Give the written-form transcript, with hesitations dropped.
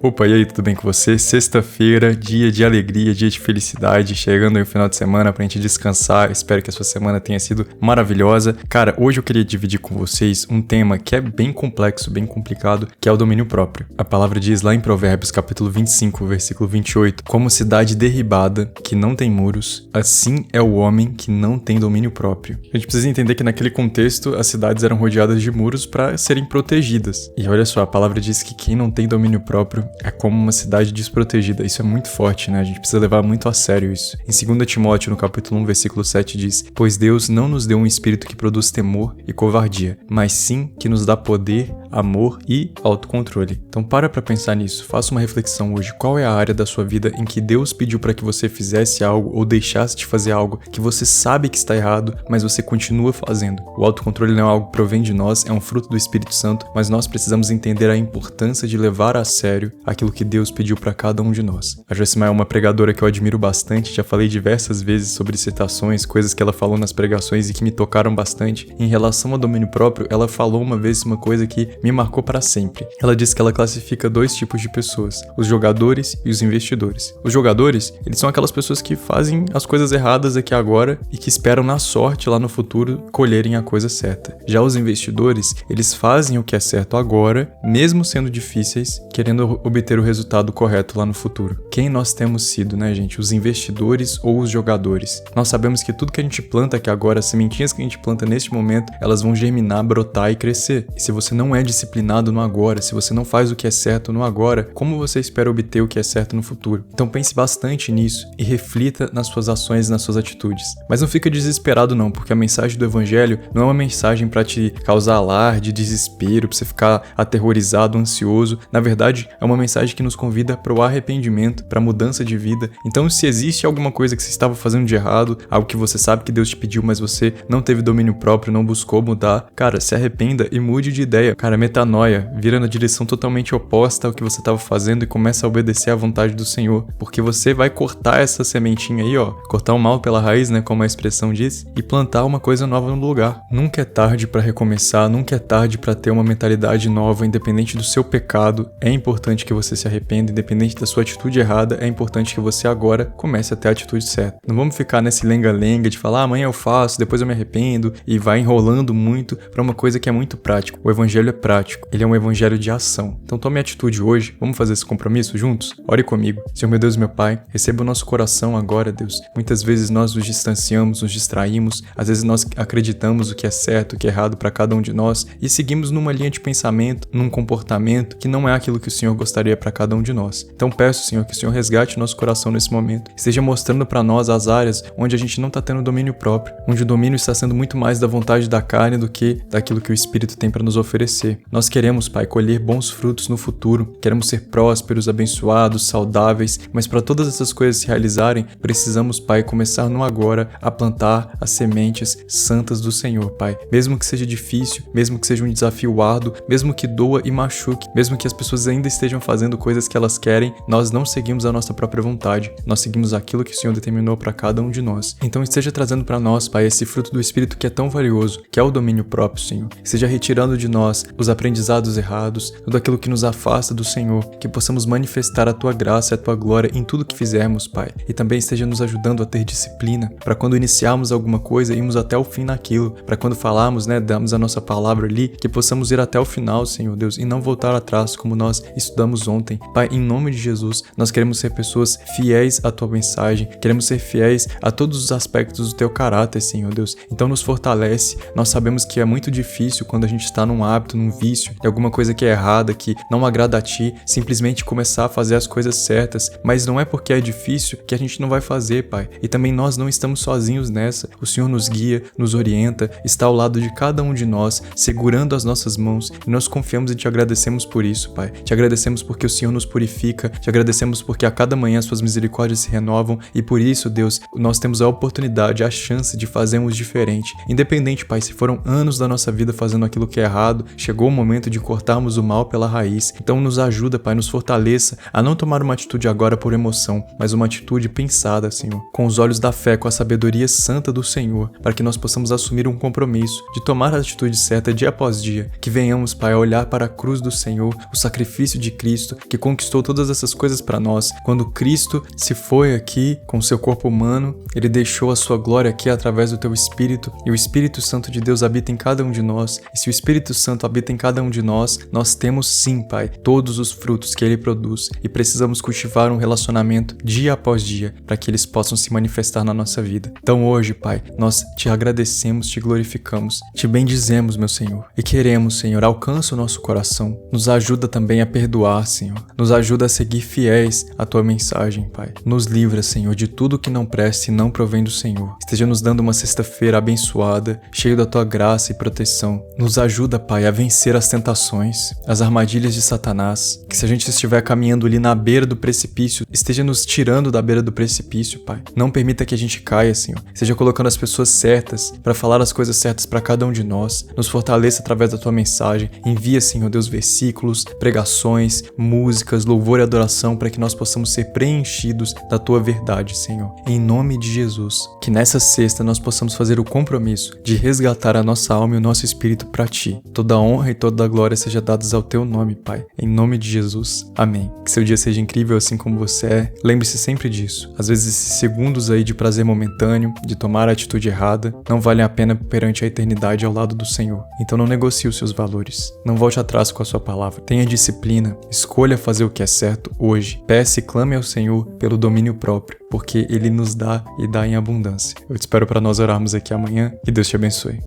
Opa, e aí, tudo bem com você? Sexta-feira, dia de alegria, dia de felicidade, chegando aí o final de semana pra gente descansar. Espero que a sua semana tenha sido maravilhosa. Cara, hoje eu queria dividir com vocês um tema que é bem complexo, bem complicado, que é o domínio próprio. A palavra diz lá em Provérbios, capítulo 25, versículo 28, como cidade derribada, que não tem muros, assim é o homem que não tem domínio próprio. A gente precisa entender que naquele contexto, as cidades eram rodeadas de muros para serem protegidas. E olha só, a palavra diz que quem não tem domínio próprio é como uma cidade desprotegida. Isso é muito forte, né? A gente precisa levar muito a sério isso. Em 2 Timóteo, no capítulo 1, versículo 7, diz: pois Deus não nos deu um espírito que produz temor e covardia, mas sim que nos dá poder, amor e autocontrole. Então para pensar nisso. Faça uma reflexão hoje. Qual é a área da sua vida em que Deus pediu para que você fizesse algo ou deixasse de fazer algo que você sabe que está errado, mas você continua fazendo? O autocontrole não é algo que provém de nós, é um fruto do Espírito Santo, mas nós precisamos entender a importância de levar a sério aquilo que Deus pediu para cada um de nós. A Joyce é uma pregadora que eu admiro bastante, já falei diversas vezes sobre citações, coisas que ela falou nas pregações e que me tocaram bastante. Em relação ao domínio próprio, ela falou uma vez uma coisa que me marcou para sempre. Ela disse que ela classifica dois tipos de pessoas: os jogadores e os investidores. Os jogadores, eles são aquelas pessoas que fazem as coisas erradas aqui agora e que esperam na sorte lá no futuro colherem a coisa certa. Já os investidores, eles fazem o que é certo agora, mesmo sendo difíceis, querendo obter o resultado correto lá no futuro. Quem nós temos sido, né, gente? Os investidores ou os jogadores? Nós sabemos que tudo que a gente planta aqui agora, as sementinhas que a gente planta neste momento, elas vão germinar, brotar e crescer. E se você não é disciplinado no agora, se você não faz o que é certo no agora, como você espera obter o que é certo no futuro? Então pense bastante nisso e reflita nas suas ações e nas suas atitudes. Mas não fica desesperado não, porque a mensagem do evangelho não é uma mensagem para te causar alarde, desespero, para você ficar aterrorizado, ansioso. Na verdade, é uma mensagem que nos convida para o arrependimento, para a mudança de vida. Então, se existe alguma coisa que você estava fazendo de errado, algo que você sabe que Deus te pediu, mas você não teve domínio próprio, não buscou mudar, cara, se arrependa e mude de ideia. Cara, metanoia, vira na direção totalmente oposta ao que você estava fazendo e começa a obedecer à vontade do Senhor, porque você vai cortar essa sementinha aí, ó, cortar o mal pela raiz, né, como a expressão diz, e plantar uma coisa nova no lugar. Nunca é tarde para recomeçar, nunca é tarde para ter uma mentalidade nova, independente do seu pecado. É importante que você se arrependa, independente da sua atitude errada, é importante que você agora comece a ter a atitude certa. Não vamos ficar nesse lenga-lenga de falar, amanhã eu faço, depois eu me arrependo, e vai enrolando muito para uma coisa que é muito prática. O evangelho é prático, ele é um evangelho de ação. Então tome atitude hoje, vamos fazer esse compromisso juntos? Ore comigo. Senhor meu Deus, meu Pai, receba o nosso coração agora, Deus. Muitas vezes nós nos distanciamos, nos distraímos, às vezes nós acreditamos o que é certo, o que é errado para cada um de nós e seguimos numa linha de pensamento, num comportamento que não é aquilo que o Senhor gostaria para cada um de nós. Então peço, Senhor, que o Senhor resgate o nosso coração nesse momento, esteja mostrando para nós as áreas onde a gente não está tendo domínio próprio, onde o domínio está sendo muito mais da vontade da carne do que daquilo que o Espírito tem para nos oferecer. Nós queremos, Pai, colher bons frutos no futuro, queremos ser prósperos, abençoados, saudáveis, mas para todas essas coisas se realizarem, precisamos, Pai, começar no agora a plantar as sementes santas do Senhor, Pai. Mesmo que seja difícil, mesmo que seja um desafio árduo, mesmo que doa e machuque, mesmo que as pessoas ainda estejam fazendo coisas que elas querem, nós não seguimos a nossa própria vontade, nós seguimos aquilo que o Senhor determinou para cada um de nós. Então esteja trazendo para nós, Pai, esse fruto do Espírito que é tão valioso, que é o domínio próprio, Senhor. Esteja retirando de nós os aprendizados errados, tudo aquilo que nos afasta do Senhor, que possamos manifestar a Tua graça e a Tua glória em tudo que fizermos, Pai. E também esteja nos ajudando a ter disciplina, para quando iniciarmos alguma coisa, irmos até o fim naquilo, para quando falarmos, né, damos a nossa palavra ali, que possamos ir até o final, Senhor Deus, e não voltar atrás como nós estudamos ontem. Pai, em nome de Jesus, nós queremos ser pessoas fiéis à Tua mensagem, queremos ser fiéis a todos os aspectos do Teu caráter, Senhor Deus. Então nos fortalece. Nós sabemos que é muito difícil quando a gente está num hábito, num vício, de alguma coisa que é errada, que não agrada a Ti, simplesmente começar a fazer as coisas certas, mas não é porque é difícil que a gente não vai fazer, Pai. E também nós não estamos sozinhos nessa. O Senhor nos guia, nos orienta, está ao lado de cada um de nós, segurando as nossas mãos, e nós confiamos e Te agradecemos por isso, Pai. Te agradecemos porque o Senhor nos purifica, Te agradecemos porque a cada manhã as Suas misericórdias se renovam, e por isso, Deus, nós temos a oportunidade, a chance de fazermos diferente. Independente, Pai, se foram anos da nossa vida fazendo aquilo que é errado, chegou chegou o momento de cortarmos o mal pela raiz. Então nos ajuda, Pai, nos fortaleça a não tomar uma atitude agora por emoção, mas uma atitude pensada, Senhor, com os olhos da fé, com a sabedoria santa do Senhor, para que nós possamos assumir um compromisso de tomar a atitude certa dia após dia, que venhamos, Pai, a olhar para a cruz do Senhor, o sacrifício de Cristo, que conquistou todas essas coisas para nós. Quando Cristo se foi aqui com seu corpo humano, ele deixou a sua glória aqui através do teu Espírito, e o Espírito Santo de Deus habita em cada um de nós. E se o Espírito Santo habita em cada um de nós, nós temos sim, Pai, todos os frutos que ele produz, e precisamos cultivar um relacionamento dia após dia para que eles possam se manifestar na nossa vida. Então hoje, Pai, nós te agradecemos, te glorificamos, te bendizemos, meu Senhor, e queremos, Senhor, alcança o nosso coração, nos ajuda também a perdoar, Senhor, nos ajuda a seguir fiéis à tua mensagem, Pai. Nos livra, Senhor, de tudo que não presta e não provém do Senhor. Esteja nos dando uma sexta-feira abençoada, cheio da tua graça e proteção. Nos ajuda, Pai, a vencer as tentações, as armadilhas de Satanás. Que se a gente estiver caminhando ali na beira do precipício, esteja nos tirando da beira do precipício, Pai. Não permita que a gente caia, Senhor. Esteja colocando as pessoas certas para falar as coisas certas para cada um de nós. Nos fortaleça através da tua mensagem. Envia, Senhor Deus, versículos, pregações, músicas, louvor e adoração para que nós possamos ser preenchidos da tua verdade, Senhor. Em nome de Jesus, que nessa sexta nós possamos fazer o compromisso de resgatar a nossa alma e o nosso espírito para ti. Toda a honra e toda a glória seja dadas ao teu nome, Pai. Em nome de Jesus. Amém. Que seu dia seja incrível assim como você é. Lembre-se sempre disso. Às vezes esses segundos aí de prazer momentâneo, de tomar a atitude errada, não valem a pena perante a eternidade ao lado do Senhor. Então não negocie os seus valores. Não volte atrás com a sua palavra. Tenha disciplina. Escolha fazer o que é certo hoje. Peça e clame ao Senhor pelo domínio próprio, porque Ele nos dá e dá em abundância. Eu te espero para nós orarmos aqui amanhã. Que Deus te abençoe.